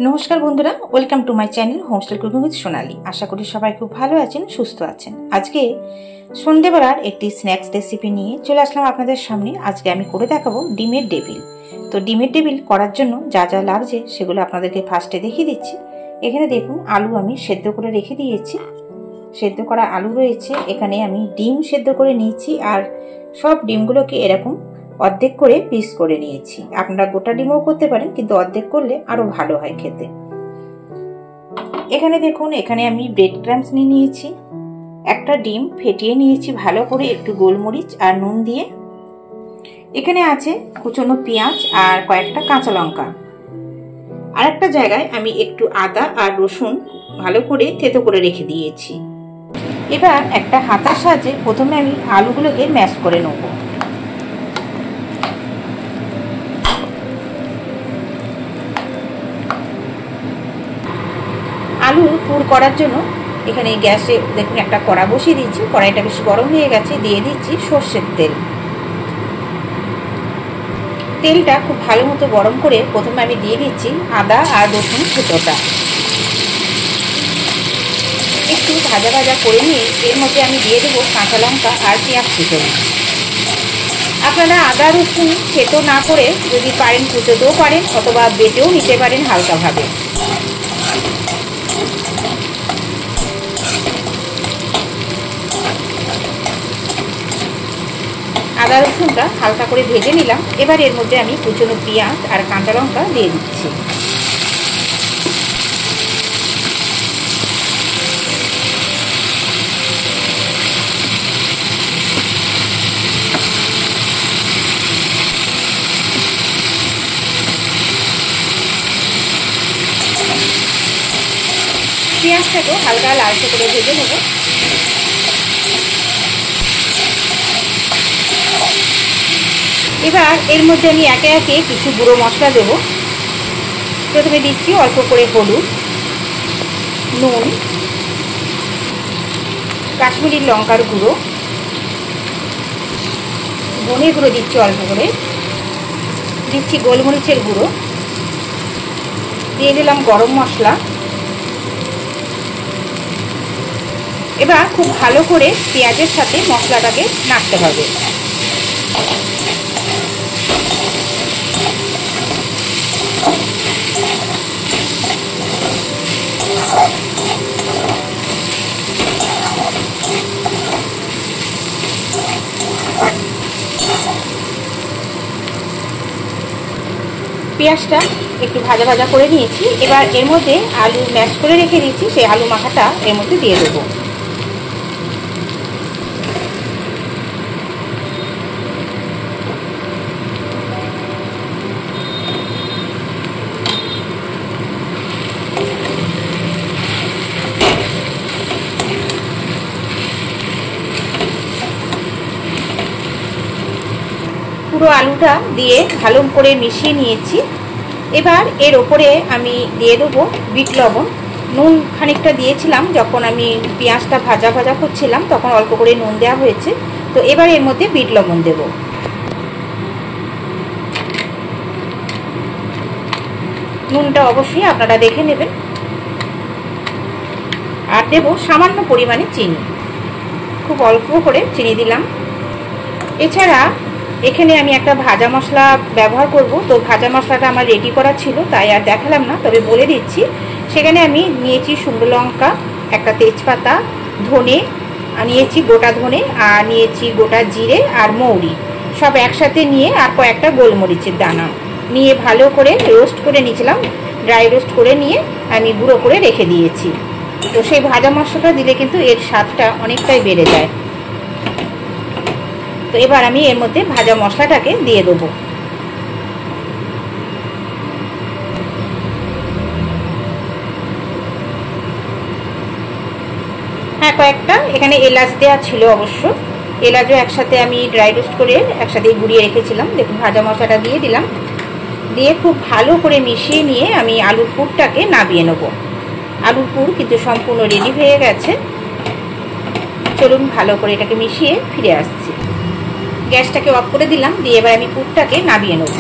নমস্কার বন্ধুরা, welcome to my channel homestyle cooking with Sonali. আশা করি সবাই খুব ভালো আছেন, সুস্থ আছেন। আজকে সন্ধ্যেবেলার একটি স্ন্যাক্স রেসিপি নিয়ে চলে আসলাম আপনাদের সামনে। আজকে আমি করে দেখাবো ডিমের ডেভিল। তো ডিমের ডেভিল করার জন্য যা যা লাগছে সেগুলো আপনাদেরকে ফার্স্টে দেখিয়ে দিচ্ছি। এখানে দেখুন, আলু আমি সেদ্ধ করে রেখে দিয়েছি। সেদ্ধ করা আলু রয়েছে। এখানে আমি ডিম সেদ্ধ করে নিয়েছি, আর সব ডিমগুলোকে এরকম অর্ধেক করে পিস করে নিয়েছি। আপনারা গোটা ডিমও করতে পারেন, কিন্তু অর্ধেক করলে আরো ভালো হয় খেতে। এখানে দেখুন, এখানে আমি ব্রেড ক্রাম্বস নিয়ে নিয়েছি। একটা ডিম ফেটিয়ে নিয়েছি ভালো করে, একটু গোলমরিচ আর নুন দিয়ে। এখানে আছে কুচনো পেঁয়াজ আর কয়েকটা কাঁচা লঙ্কা। আর একটা জায়গায় আমি একটু আদা আর রসুন ভালো করে থেতো করে রেখে দিয়েছি। এবার একটা হাতার সাহায্যে প্রথমে আমি আলুগুলোকে ম্যাশ করে নেব। আলু পুর করার জন্য এখানে গ্যাসে দেখুন একটা কড়া বসিয়ে দিচ্ছি। কড়াইটা বেশ গরম হয়ে গেছে, দিয়ে দিচ্ছি সর্ষের তেল। তেলটা খুব ভালো মতো গরম করে প্রথমে আমি দিয়ে দিচ্ছি আদা আর রসুন থেতোটা। একটু ভাজা ভাজা করে নিয়ে এর মধ্যে আমি দিয়ে দেবো কাঁচা লঙ্কা আর পেঁয়াজ কুচনো। আপনারা আদা রসুন থেতো না করে যদি পারেন কুচোতেও পারেন, অথবা বেটেও নিতে পারেন হালকাভাবে। আদা রসুনটা হালকা করে ভেজে নিলাম। এবার এর মধ্যে আমি কুচনো পেঁয়াজ আর কাঁচা লঙ্কা দিয়ে দিচ্ছি। পেঁয়াজটাকেও হালকা লালচে করে ভেজে নেব। এবার এর মধ্যে আমি একে একে কিছু গুঁড়ো মশলা দেব। প্রথমে দিচ্ছি অল্প করে হলুদ, নুন, কাশ্মীরি লঙ্কার গুঁড়ো, ধনে গুঁড়ো দিচ্ছি অল্প করে, দিচ্ছি গোলমরিচের গুঁড়ো, দিয়ে দিলাম গরম মশলা। এবার খুব ভালো করে পেঁয়াজের সাথে মশলাটাকে নাড়তে হবে। পেঁয়াজটা একটু ভাজা ভাজা করে নিয়েছি। এবার এর মধ্যে আলু ম্যাশ করে রেখে দিয়েছি, সেই আলু মাখাটা এর মধ্যে দিয়ে দেবো। পুরো আলুটা দিয়ে ভালো করে মিশিয়ে নিয়েছি। এবার এর ওপরে আমি দিয়ে দেবো বিট লবণ। নুন খানিকটা দিয়েছিলাম যখন আমি পেঁয়াজটা ভাজা ভাজা করছিলাম, তখন অল্প করে নুন দেওয়া হয়েছে। তো এবার এর মধ্যে বিট লবণ দেব। নুনটা অবশ্যই আপনারা দেখে নেবেন। আর দেব সামান্য পরিমাণে চিনি, খুব অল্প করে চিনি দিলাম। এছাড়া এখানে আমি একটা ভাজা মশলা ব্যবহার করব। তো ভাজা মশলাটা আমার রেডি করা ছিল, তাই আর দেখালাম না, তবে বলে দিচ্ছি। সেখানে আমি নিয়েছি শুকনো লঙ্কা, একটা তেজপাতা, ধনে নিয়েছি গোটা ধনে, আর নিয়েছি গোটা জিরে আর মৌরি, সব একসাথে নিয়ে, আর কয়েকটা গোলমরিচের দানা নিয়ে ভালো করে রোস্ট করে নিয়েছিলাম। ড্রাই রোস্ট করে নিয়ে আমি গুঁড়ো করে রেখে দিয়েছি। তো সেই ভাজা মশলাটা দিলে কিন্তু এর স্বাদটা অনেকটাই বেড়ে যায়। তো এবার আমি এর মধ্যে ভাজা মশলাটাকে দিয়ে দেবো। হ্যাঁ, কয়েকটা এখানে এলাচ দেওয়া ছিল অবশ্য। এলাচও একসাথে আমি ড্রাই রোস্ট করে একসাথে গুঁড়িয়ে রেখেছিলাম। দেখুন, ভাজা মশলাটা দিয়ে দিলাম। দিয়ে খুব ভালো করে মিশিয়ে নিয়ে আমি আলুর পুরটাকে নামিয়ে নেব। আলুর পুর কিন্তু সম্পূর্ণ রেডি হয়ে গেছে। চলুন ভালো করে এটাকে মিশিয়ে ফিরে আসছি। গ্যাসটাকে অফ করে দিলাম, দিয়ে এবার আমি পুরটাকে নামিয়ে নেব।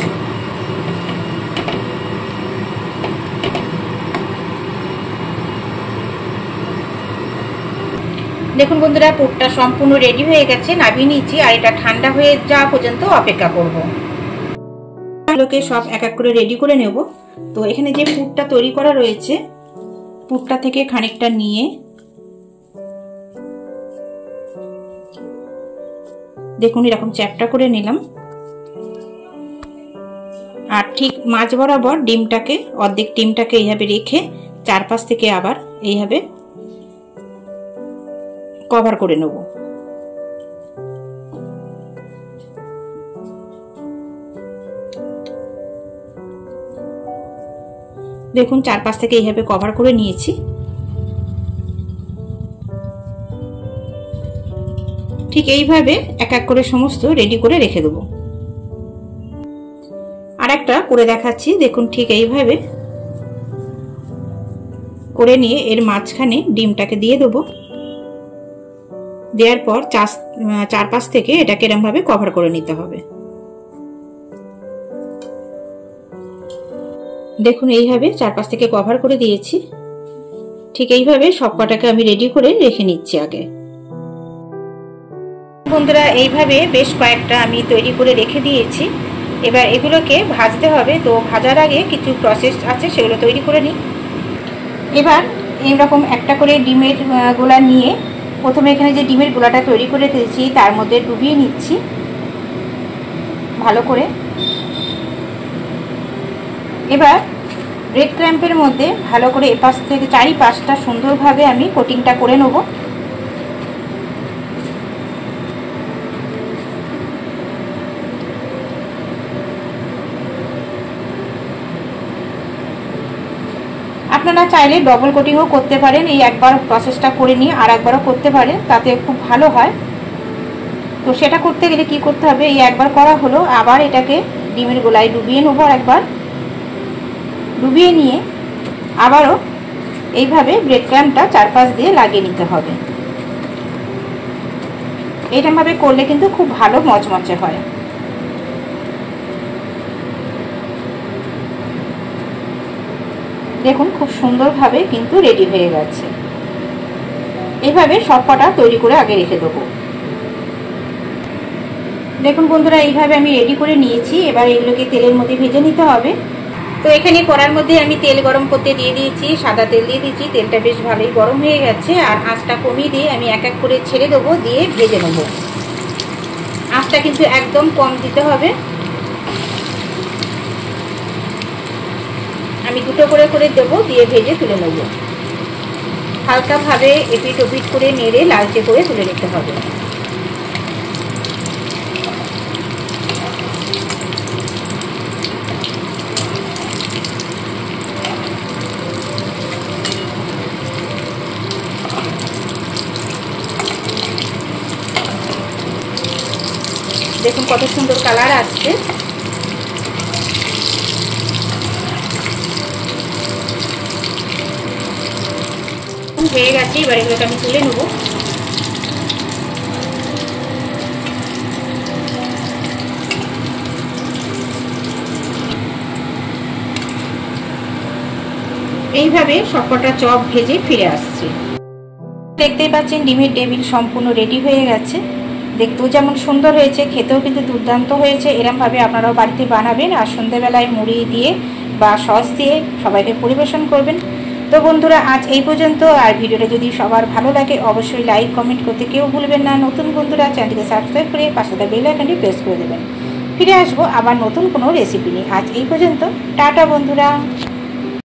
দেখুন বন্ধুরা, পুরটা সম্পূর্ণ রেডি হয়ে গেছে, নামিয়ে নিয়েছি। আর এটা ঠান্ডা হয়ে যাওয়া পর্যন্ত অপেক্ষা করব। এগুলোকে সব এক এক করে রেডি করে নেব। তো এখানে যে পুরটা তৈরি করা রয়েছে, পুরটা থেকে খানিকটা নিয়ে দেখুন এরকম চ্যাপটা করে নিলাম। আর ঠিক মাঝ বরাবর ডিমটাকে, অর্ধেক ডিমটাকে এইভাবে রেখে চারপাশ থেকে আবার এইভাবে কভার করে নেব। দেখুন চারপাশ থেকে এইভাবে কভার করে নিয়েছি। ঠিক এইভাবে এক এক করে সমস্ত রেডি করে রেখে দেব। আর একটা করে দেখাচ্ছি, দেখুন ঠিক এইভাবে করে নিয়ে এর মাঝখানে ডিমটাকে দিয়ে দেবো। দেওয়ার পর চারপাশ থেকে এটাকে এরকম ভাবে কভার করে নিতে হবে। দেখুন এইভাবে চারপাশ থেকে কভার করে দিয়েছি। ঠিক এইভাবে সবকটাকে আমি রেডি করে রেখে নিচ্ছি আগে। বন্ধুরা, এইভাবে বেশ কয়েকটা আমি তৈরি করে রেখে দিয়েছি। এবার এগুলোকে ভাজতে হবে। তো ভাজার আগে কিছু প্রসেস আছে, সেগুলো তৈরি করে নিই। এবার এইরকম একটা করে ডিমের গোলা নিয়ে প্রথমে এখানে যে ডিমের গোলাটা তৈরি করে দিয়েছি তার মধ্যে ডুবিয়ে নিচ্ছি ভালো করে। এবার ব্রেড ক্র্যাম্পের মধ্যে ভালো করে এপাশ থেকে চারিপাশটা সুন্দরভাবে আমি কোটিংটা করে নেব। আপনারা চাইলে ডবল কোটিংও করতে পারেন। এই একবার প্রসেসটা করে নিয়ে আর একবারও করতে পারেন, তাতে খুব ভালো হয়। তো সেটা করতে গেলে কি করতে হবে, এই একবার করা হলো, আবার এটাকে ডিমের গোলায় ডুবিয়ে নেব। আর একবার ডুবিয়ে নিয়ে আবারও এইভাবে ব্রেড ক্রাম্বটা চারপাশ দিয়ে লাগিয়ে নিতে হবে। এইরকমভাবে করলে কিন্তু খুব ভালো মচমচে হয়। দেখুন খুব সুন্দরভাবে কিন্তু রেডি হয়ে গেছে। এইভাবে সবকটা তৈরি করে আগে রেখে দেবো। দেখুন বন্ধুরা, এইভাবে আমি রেডি করে নিয়েছি। এবার এগুলোকে তেলের মধ্যে ভেজে নিতে হবে। তো এখানে কড়ার মধ্যে আমি তেল গরম করতে দিয়ে দিয়েছি, সাদা তেল দিয়ে দিয়েছি। তেলটা বেশ ভালোই গরম হয়ে গেছে। আর আঁচটা কমিয়ে দিয়ে আমি এক এক করে ছেড়ে দেবো, দিয়ে ভেজে নেব। আঁচটা কিন্তু একদম কম দিতে হবে। আমি দুটো করে করে দেবো, দিয়ে ভেজে তুলে নেব। হালকাভাবে এপিট ওপিট করে নেড়ে লালচে করে তুলে নিতে হবে। দেখুন কত সুন্দর কালার আসছে। হয়ে গেছে, এবার এগুলোকে আমি তুলে নেব। এইভাবে সবকটা চপ ভেজে ফিরে আসছি। দেখতেই পাচ্ছেন ডিমের টেবিল সম্পূর্ণ রেডি হয়ে গেছে। দেখতেও যেমন সুন্দর হয়েছে, খেতেও কিন্তু দুর্দান্ত হয়েছে। এরমভাবে আপনারাও বাড়িতে বানাবেন আর সন্ধ্যেবেলায় মুড়ি দিয়ে বা সস দিয়ে সবাইকে পরিবেশন করবেন। তো বন্ধুরা, আজ এই পর্যন্ত। আর ভিডিওটা যদি সবার ভালো লাগে অবশ্যই লাইক কমেন্ট করতে কেউ ভুলবেন না। নতুন বন্ধুরা চ্যানেলটিকে সাবস্ক্রাইব করে পাশে থাকা বেল আইকনটি প্রেস করে দেবেন। ফিরে আসবো আবার নতুন কোনো রেসিপি নিয়ে। আজ এই পর্যন্ত, টাটা বন্ধুরা।